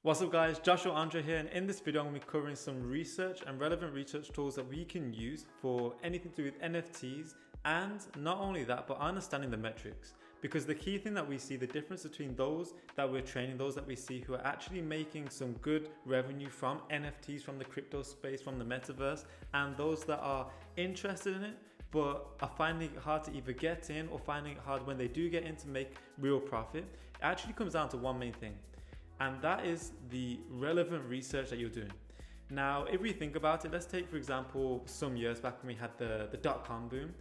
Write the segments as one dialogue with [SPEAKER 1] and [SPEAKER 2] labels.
[SPEAKER 1] What's up guys, Joshua Andre here, and in this video I'm going to be covering some research and relevant research tools that we can use for anything to do with NFTs, and not only that, but understanding the metrics. Because the key thing that we see, the difference between those that we're training, those that we see who are actually making some good revenue from NFTs, from the crypto space, from the metaverse, and those that are interested in it but are finding it hard to either get in or finding it hard when they do get in to make real profit, it actually comes down to one main thing. And that is the relevant research that you're doing. Now, if we think about it, let's take, for example, some years back when we had the dot-com boom.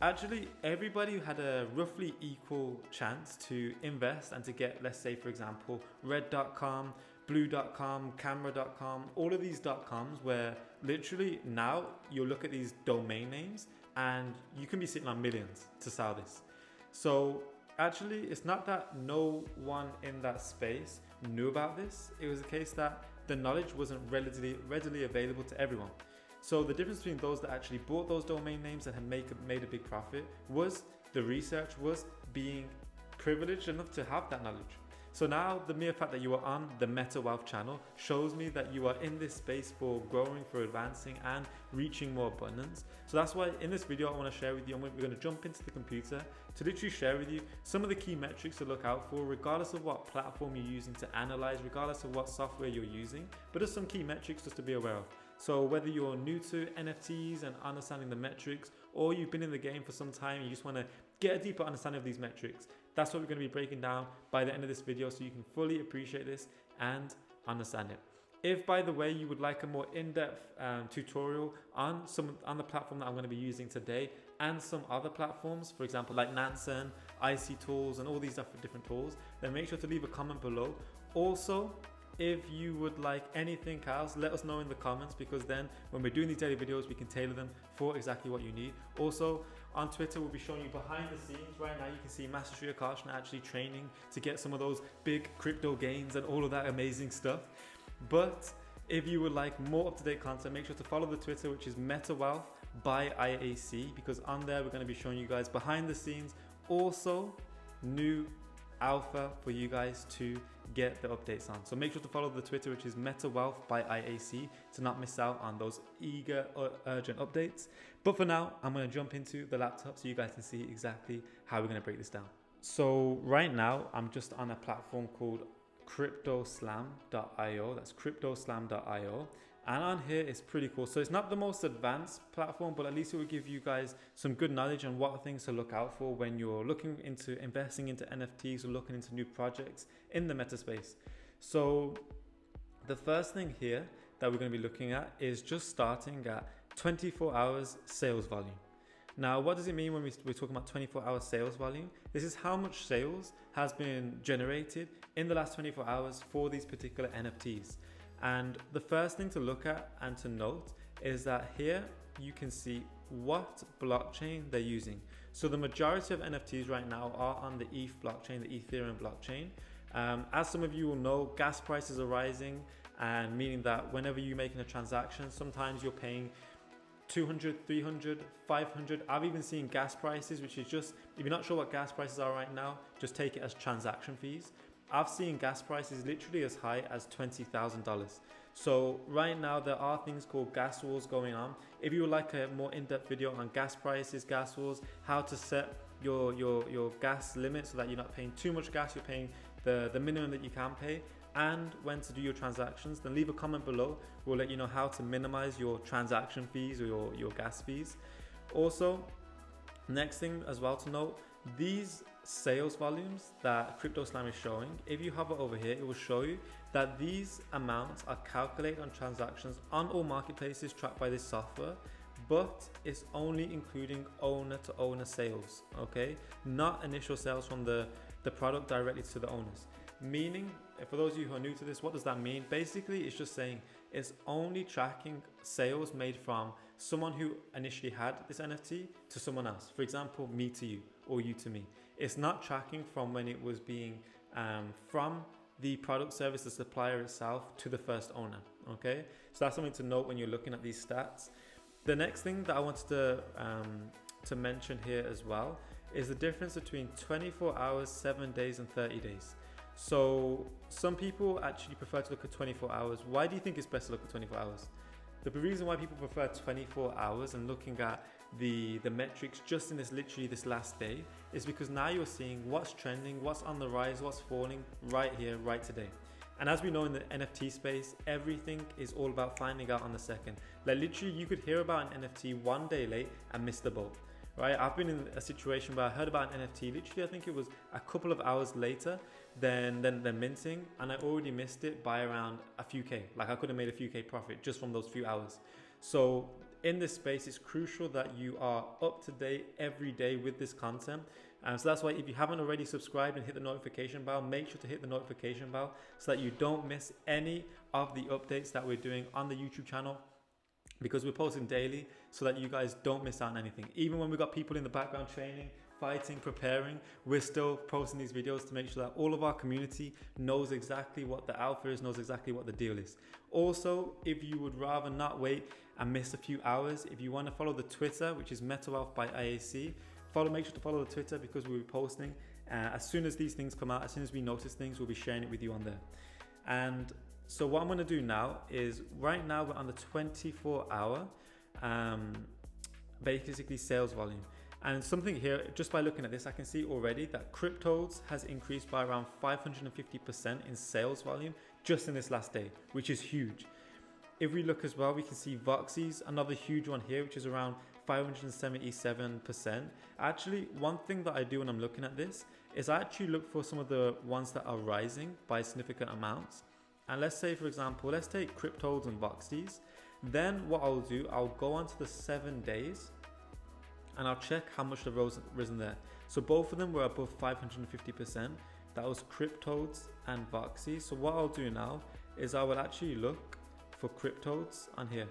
[SPEAKER 1] Actually, everybody had a roughly equal chance to invest and to get, let's say, for example, red.com, blue.com, camera.com, all of these .coms where literally now you'll look at these domain names and you can be sitting on millions to sell this. So actually, it's not that no one in that space knew about this. It was a case that the knowledge wasn't readily available to everyone. So the difference between those that actually bought those domain names and had made a big profit was the research, was being privileged enough to have that knowledge. So now the mere fact that you are on the Meta Wealth channel shows me that you are in this space for growing, for advancing and reaching more abundance. So that's why in this video I want to share with you, we're going to jump into the computer to literally share with you some of the key metrics to look out for, regardless of what platform you're using to analyze, regardless of what software you're using, but there's some key metrics just to be aware of. So whether you're new to NFTs and understanding the metrics, or you've been in the game for some time and you just want to get a deeper understanding of these metrics, that's what we're going to be breaking down by the end of this video so you can fully appreciate this and understand it. If, by the way, you would like a more in-depth tutorial on the platform that I'm going to be using today and some other platforms, for example, like Nansen, IC Tools, and all these different tools, then make sure to leave a comment below. Also, if you would like anything else, let us know in the comments, because then when we're doing these daily videos, we can tailor them for exactly what you need. Also, on Twitter, we'll be showing you behind the scenes. Right now, you can see Master Street Akash actually training to get some of those big crypto gains and all of that amazing stuff. But if you would like more up-to-date content, make sure to follow the Twitter, which is Meta Wealth by IAC, because on there, we're going to be showing you guys behind the scenes, also new alpha for you guys to get the updates on. So make sure to follow the Twitter, which is Meta Wealth by IAC, to not miss out on those eager, urgent updates. But for now, I'm going to jump into the laptop so you guys can see exactly how we're going to break this down. So right now, I'm just on a platform called Cryptoslam.io. That's Cryptoslam.io. And on here, it's pretty cool. So it's not the most advanced platform, but at least it will give you guys some good knowledge on what things to look out for when you're looking into investing into NFTs or looking into new projects in the meta space. So the first thing here that we're going to be looking at is just starting at 24 hours sales volume. Now, what does it mean when we're talking about 24-hour sales volume? This is how much sales has been generated in the last 24 hours for these particular NFTs. And the first thing to look at and to note is that here you can see what blockchain they're using. So the majority of NFTs right now are on the ETH blockchain, the Ethereum blockchain. As some of you will know, gas prices are rising, and meaning that whenever you're making a transaction, sometimes you're paying 200, 300, 500. I've even seen gas prices, which is just, if you're not sure what gas prices are right now, just take it as transaction fees. I've seen gas prices literally as high as $20,000. So right now there are things called gas wars going on. If you would like a more in-depth video on gas prices, gas wars, how to set your gas limit so that you're not paying too much gas, you're paying the minimum that you can pay, and when to do your transactions, then leave a comment below. We'll let you know how to minimize your transaction fees or your gas fees. Also, next thing as well to note, these sales volumes that Cryptoslam is showing, if you hover over here, it will show you that these amounts are calculated on transactions on all marketplaces tracked by this software, but it's only including owner to owner sales, okay? Not initial sales from the product directly to the owners. Meaning, for those of you who are new to this, what does that mean? Basically, it's just saying it's only tracking sales made from someone who initially had this NFT to someone else. For example, me to you or you to me. It's not tracking from when it was being from the product, service, the supplier itself to the first owner, okay? So that's something to note when you're looking at these stats. The next thing that I wanted to mention here as well is the difference between 24 hours, 7 days, and 30 days. So some people actually prefer to look at 24 hours. Why do you think it's best to look at 24 hours? The reason why people prefer 24 hours and looking at the metrics just in this last day is because now you're seeing what's trending, what's on the rise, what's falling right here, right today. And as we know in the NFT space, everything is all about finding out on the second. Like literally you could hear about an NFT one day late and miss the boat, right? I've been in a situation where I heard about an NFT, literally I think it was a couple of hours later than minting, and I already missed it by around a few K. Like I could have made a few K profit just from those few hours. So in this space, it's crucial that you are up to date every day with this content. So that's why if you haven't already subscribed and hit the notification bell, make sure to hit the notification bell so that you don't miss any of the updates that we're doing on the YouTube channel, because we're posting daily so that you guys don't miss out on anything. Even when we've got people in the background training, fighting, preparing, we're still posting these videos to make sure that all of our community knows exactly what the alpha is, knows exactly what the deal is. Also, if you would rather not wait and miss a few hours, if you want to follow the Twitter, which is Meta Wealth by IAC, make sure to follow the Twitter, because we'll be posting as soon as these things come out, as soon as we notice things, we'll be sharing it with you on there. And so what I'm going to do now is, right now we're on the 24-hour basically sales volume. And something here, just by looking at this, I can see already that Cryptos has increased by around 550% in sales volume just in this last day, which is huge. If we look as well, we can see Voxy's, another huge one here, which is around 577%. Actually, one thing that I do when I'm looking at this is I actually look for some of the ones that are rising by significant amounts. And let's say, for example, let's take Cryptos and Voxy's. Then what I'll do, I'll go on to the 7 days and I'll check how much they've risen there. So both of them were above 550%. That was Cryptos and Voxy. So what I'll do now is I will actually look for Cryptos on here.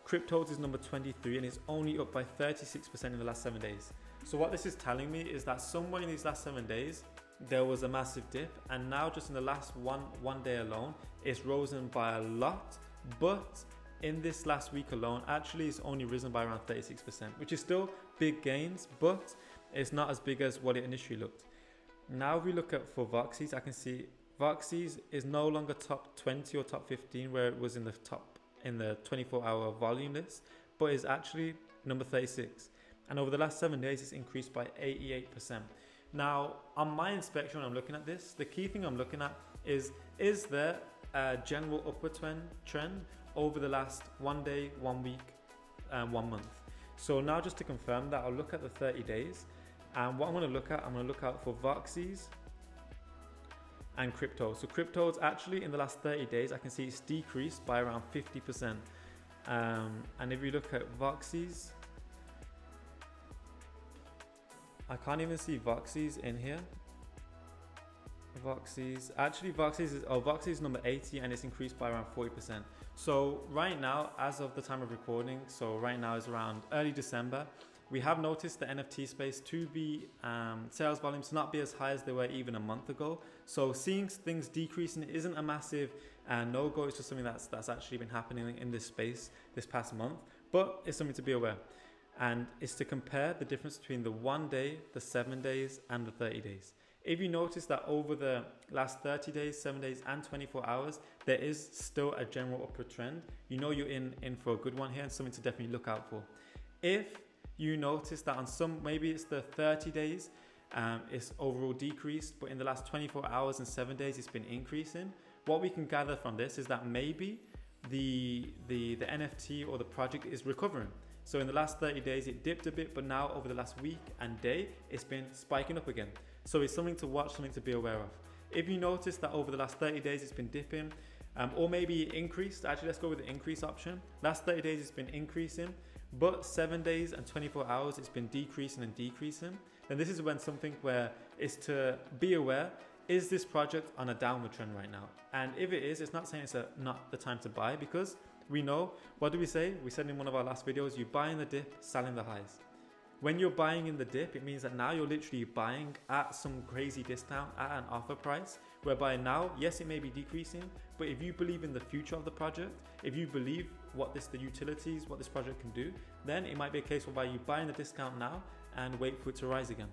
[SPEAKER 1] Cryptos is number 23 and it's only up by 36% in the last 7 days. So what this is telling me is that somewhere in these last 7 days, there was a massive dip, and now just in the last one day alone, it's risen by a lot. But in this last week alone, actually it's only risen by around 36%, which is still big gains, but it's not as big as what it initially looked. Now if we look at for Voxy's, I can see Voxy's is no longer top 20 or top 15 where it was in the 24-hour volume list, but is actually number 36. And over the last 7 days, it's increased by 88%. Now, on my inspection, when I'm looking at this, the key thing I'm looking at is there a general upward trend over the last 1 day, 1 week, and 1 month? So now just to confirm that, I'll look at the 30 days. And what I'm going to look out for Voxy's and Cryptos. So Cryptos actually in the last 30 days, I can see it's decreased by around 50%. And if you look at Voxy's, I can't even see Voxy's in here. Voxy's is number 80 and it's increased by around 40%. So right now, as of the time of recording, so right now is around early December, we have noticed the NFT space to be sales volumes to not be as high as they were even a month ago. So seeing things decreasing isn't a massive no-go. It's just something that's actually been happening in this space this past month, but it's something to be aware. And it's to compare the difference between the 1 day, the 7 days, and the 30 days. If you notice that over the last 30 days, 7 days, and 24 hours, there is still a general upward trend, you know you're in for a good one here and something to definitely look out for. If you notice that on some, maybe it's the 30 days, it's overall decreased, but in the last 24 hours and 7 days, it's been increasing. What we can gather from this is that maybe the NFT or the project is recovering. So in the last 30 days, it dipped a bit, but now over the last week and day, it's been spiking up again. So it's something to watch, something to be aware of. If you notice that over the last 30 days, it's been dipping, or maybe it increased, actually let's go with the increase option. Last 30 days, it's been increasing, but 7 days and 24 hours, it's been decreasing and decreasing. Then this is when something where it's to be aware, is this project on a downward trend right now? And if it is, it's not saying it's not the time to buy, because we know, what do we say? We said in one of our last videos, you buy in the dip, sell in the highs. When you're buying in the dip, it means that now you're literally buying at some crazy discount at an offer price, whereby now, yes, it may be decreasing, but if you believe in the future of the project, if you believe the utilities, what this project can do, then it might be a case whereby you buy in the discount now and wait for it to rise again.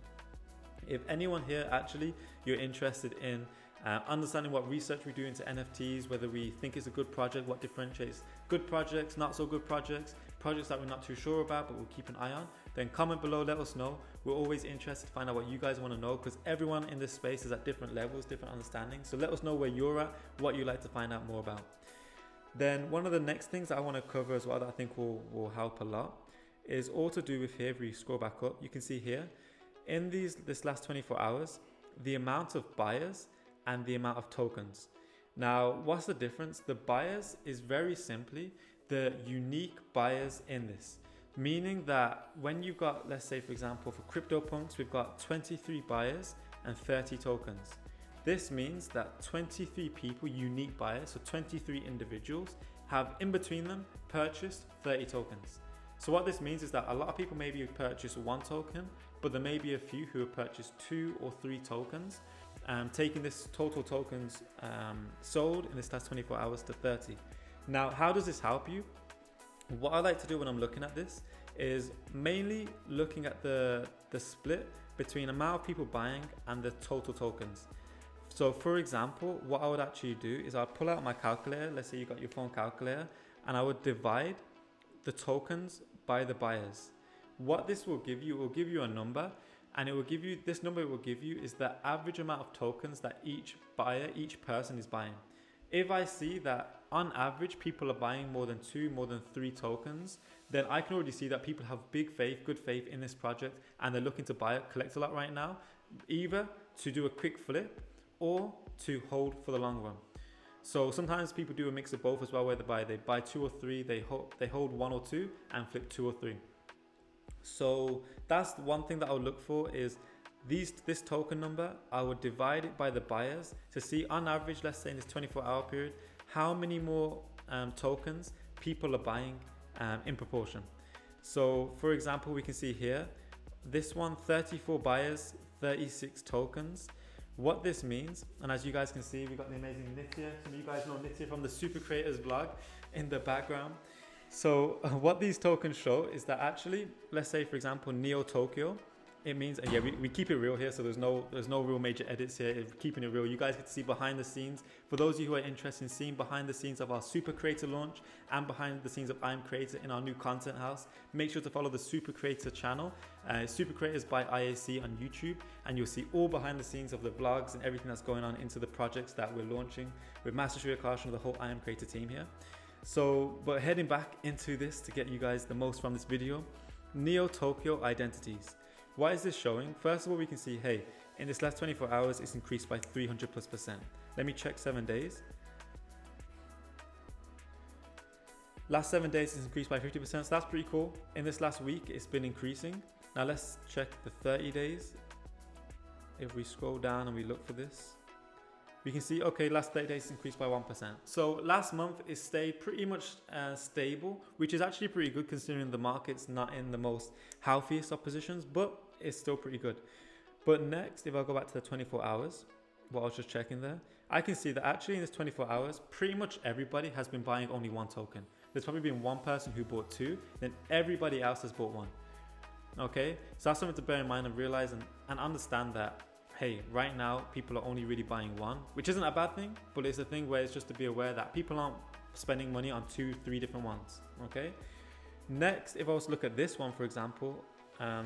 [SPEAKER 1] If anyone here actually you're interested in understanding what research we do into NFTs, whether we think it's a good project, what differentiates good projects, not so good projects, projects that we're not too sure about but we'll keep an eye on, then comment below, let us know. We're always interested to find out what you guys want to know, because everyone in this space is at different levels, different understandings. So let us know where you're at, what you'd like to find out more about. Then one of the next things that I want to cover as well that I think will help a lot is all to do with here. If we scroll back up, you can see here in this last 24 hours, the amount of buyers and the amount of tokens. Now, what's the difference? The buyers is very simply the unique buyers in this, meaning that when you've got, let's say for example, for Cryptopunks, we've got 23 buyers and 30 tokens. This means that 23 people, unique buyers, so 23 individuals, have in between them purchased 30 tokens. So what this means is that a lot of people maybe have purchased 1 token, but there may be a few who have purchased 2 or 3 tokens, taking this total tokens sold in this last 24 hours to 30. Now, how does this help you? What I like to do when I'm looking at this is mainly looking at the split between amount of people buying and the total tokens. So for example, what I would actually do is I'll pull out my calculator. Let's say you got your phone calculator, and I would divide the tokens by the buyers. What this will give you, it will give you a number, and it will give you, this number it will give you is the average amount of tokens that each buyer, each person is buying. If I see that on average people are buying more than 2, more than 3 tokens, then I can already see that people have big faith, good faith in this project, and they're looking to buy it, collect a lot right now, either to do a quick flip or to hold for the long run. So sometimes people do a mix of both as well, where they buy 2 or 3, they hold 1 or 2 and flip 2 or 3. So that's one thing that I would look for is this token number. I would divide it by the buyers to see on average, let's say in this 24-hour period, how many more tokens people are buying in proportion. So for example, we can see here, this one, 34 buyers, 36 tokens. What this means, and as you guys can see, we've got the amazing Nitya. Some of you guys know Nitya from the Super Creators vlog in the background. So what these tokens show is that actually, let's say for example, Neo Tokyo, it means, and yeah, we keep it real here, so there's no real major edits here. It's keeping it real. You guys get to see behind the scenes. For those of you who are interested in seeing behind the scenes of our Super Creator launch and behind the scenes of I'm Creator in our new content house, make sure to follow the Super Creator channel, Super Creators by IAC on YouTube, and you'll see all behind the scenes of the vlogs and everything that's going on into the projects that we're launching with Master Shri Akash and the whole I Am Creator team here. So, but heading back into this to get you guys the most from this video, Neo Tokyo identities. What is this showing? First of all, we can see, hey, in this last 24 hours, it's increased by 300+%. Let me check 7 days. Last 7 days, it's increased by 50%, so that's pretty cool. In this last week, it's been increasing. Now let's check the 30 days. If we scroll down and we look for this, we can see, okay, last 30 days increased by 1%. So last month it stayed pretty much stable, which is actually pretty good considering the market's not in the most healthiest of positions, but it's still pretty good. But next, if I go back to the 24 hours, what I was just checking there, I can see that actually in this 24 hours, pretty much everybody has been buying only 1 token. There's probably been 1 person who bought 2, then everybody else has bought 1. Okay, so that's something to bear in mind and realize and understand that, hey, right now people are only really buying 1, which isn't a bad thing, but it's a thing where it's just to be aware that people aren't spending money on 2, 3 different ones. Okay. Next, if I was to look at this one, for example,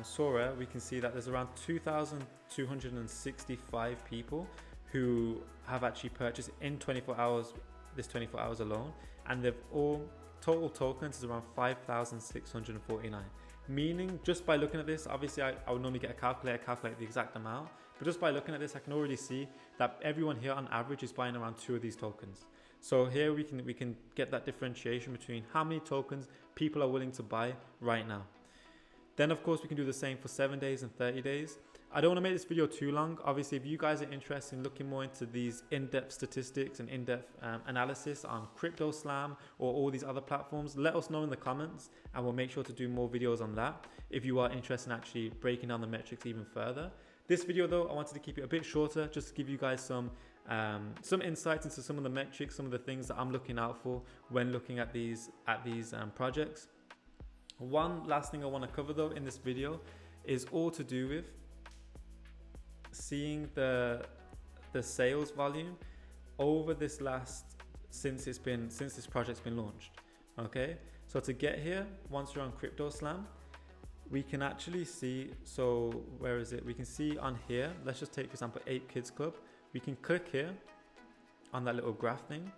[SPEAKER 1] Sora, we can see that there's around 2,265 people who have actually purchased in 24 hours, this 24 hours alone, and they've all total tokens is around 5,649. Meaning, just by looking at this, obviously I would normally get a calculator, calculate the exact amount, but just by looking at this, I can already see that everyone here on average is buying around 2 of these tokens. So here we can get that differentiation between how many tokens people are willing to buy right now. Then of course we can do the same for 7 days and 30 days. I don't want to make this video too long. Obviously, if you guys are interested in looking more into these in-depth statistics and in-depth analysis on Cryptoslam or all these other platforms, let us know in the comments and we'll make sure to do more videos on that if you are interested in actually breaking down the metrics even further. This video though, I wanted to keep it a bit shorter just to give you guys some insights into some of the metrics, some of the things that I'm looking out for when looking at these projects. One last thing I want to cover though in this video is all to do with seeing the the sales volume over this since this project's been launched. Okay, so to get here, once you're on Cryptoslam, we can actually see, so where is it? We can see on here, let's just take for example Ape Kids Club. We can click here on that little graph thing,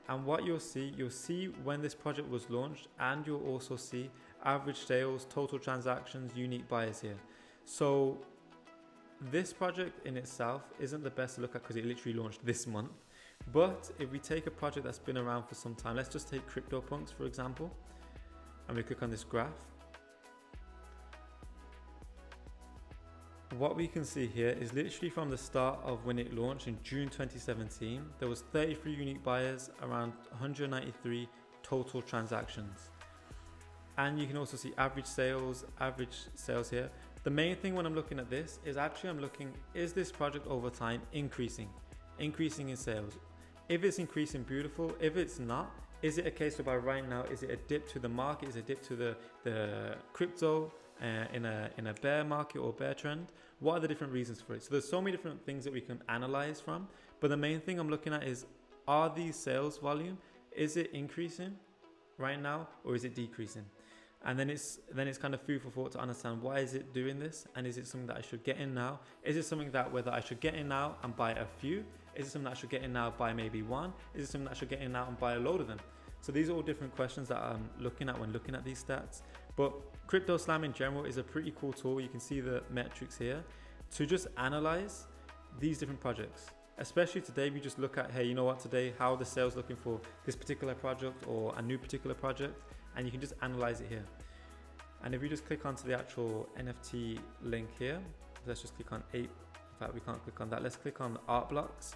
[SPEAKER 1] and what you'll see when this project was launched, and you'll also see average sales, total transactions, unique buyers here. So this project in itself isn't the best to look at because it literally launched this month. But if we take a project that's been around for some time, let's just take Cryptopunks for example, and we click on this graph. What we can see here is literally from the start of when it launched in June 2017, there was 33 unique buyers, around 193 total transactions. And you can also see average sales here. The main thing when I'm looking at this is actually I'm looking, is this project over time increasing in sales? If it's increasing, beautiful. If it's not, is it a case whereby right now, is it a dip to the market? Is it a dip to the crypto in a bear market or bear trend? What are the different reasons for it? So there's so many different things that we can analyze from, but the main thing I'm looking at is, are these sales volume, is it increasing right now or is it decreasing? And then it's kind of food for thought to understand, why is it doing this, and is it something that I should get in now? Is it something that whether I should get in now and buy a few? Is it something that I should get in now, buy maybe one? Is it something that I should get in now and buy a load of them? So these are all different questions that I'm looking at when looking at these stats. But Cryptoslam in general is a pretty cool tool. You can see the metrics here to just analyze these different projects. Especially today, we just look at, hey, you know what, today, how are the sales looking for this particular project or a new particular project? And you can just analyze it here. And if we just click onto the actual NFT link here, let's just click on Ape. In fact, we can't click on that. Let's click on the art blocks.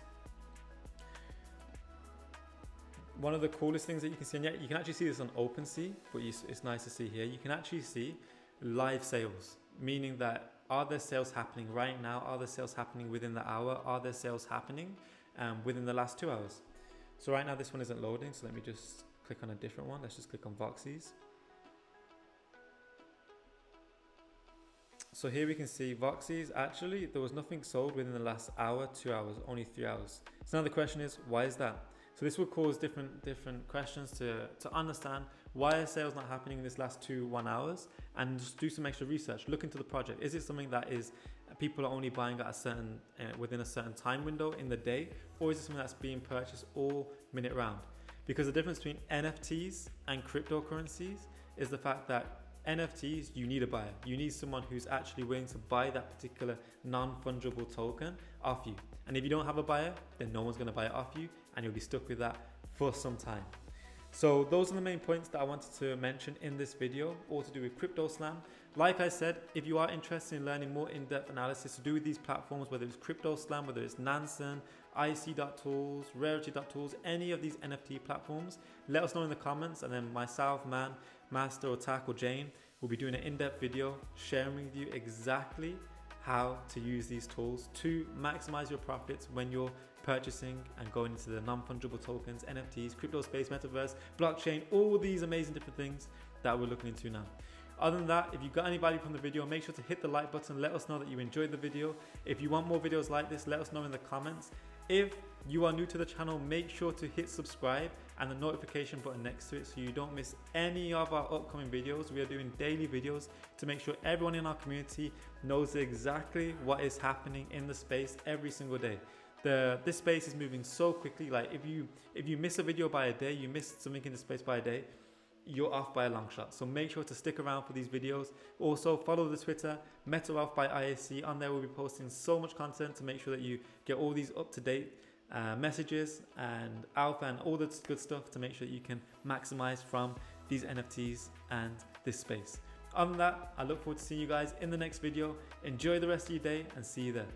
[SPEAKER 1] One of the coolest things that you can see, and yet you can actually see this on OpenSea, but it's nice to see here. You can actually see live sales, meaning that are there sales happening right now? Are there sales happening within the hour? Are there sales happening within the last 2 hours? So right now this one isn't loading, so let me just click on a different one. Let's just click on Voxies. So here we can see Voxies, actually there was nothing sold within the last hour, 2 hours, only 3 hours. So now the question is, why is that? So this will cause different questions to understand, why are sales not happening in this last 1 hours, and just do some extra research. Look into the project. Is it something that is people are only buying at a certain within a certain time window in the day, or is it something that's being purchased all minute round? Because the difference between NFTs and cryptocurrencies is the fact that NFTs, you need a buyer. You need someone who's actually willing to buy that particular non-fungible token off you. And if you don't have a buyer, then no one's going to buy it off you, and you'll be stuck with that for some time. So those are the main points that I wanted to mention in this video, all to do with Cryptoslam. Like I said, if you are interested in learning more in-depth analysis to do with these platforms, whether it's Cryptoslam, whether it's Nansen, IC.tools, rarity.tools, any of these NFT platforms, let us know in the comments, and then myself, Master, or Tak, or Jane will be doing an in-depth video sharing with you exactly how to use these tools to maximize your profits when you're purchasing and going into the non-fungible tokens, NFTs, crypto space, metaverse, blockchain, all these amazing different things that we're looking into now. Other than that, if you got any value from the video, make sure to hit the like button. Let us know that you enjoyed the video. If you want more videos like this, let us know in the comments. If you are new to the channel, make sure to hit subscribe and the notification button next to it so you don't miss any of our upcoming videos. We are doing daily videos to make sure everyone in our community knows exactly what is happening in the space every single day. This space is moving so quickly. Like if you miss a video by a day, you miss something in the space by a day, you're off by a long shot. So make sure to stick around for these videos. Also follow the Twitter, MetaWealth by IAC. On there we'll be posting so much content to make sure that you get all these up-to-date messages and alpha and all the good stuff to make sure that you can maximize from these NFTs and this space. Other than that, I look forward to seeing you guys in the next video. Enjoy the rest of your day and see you there.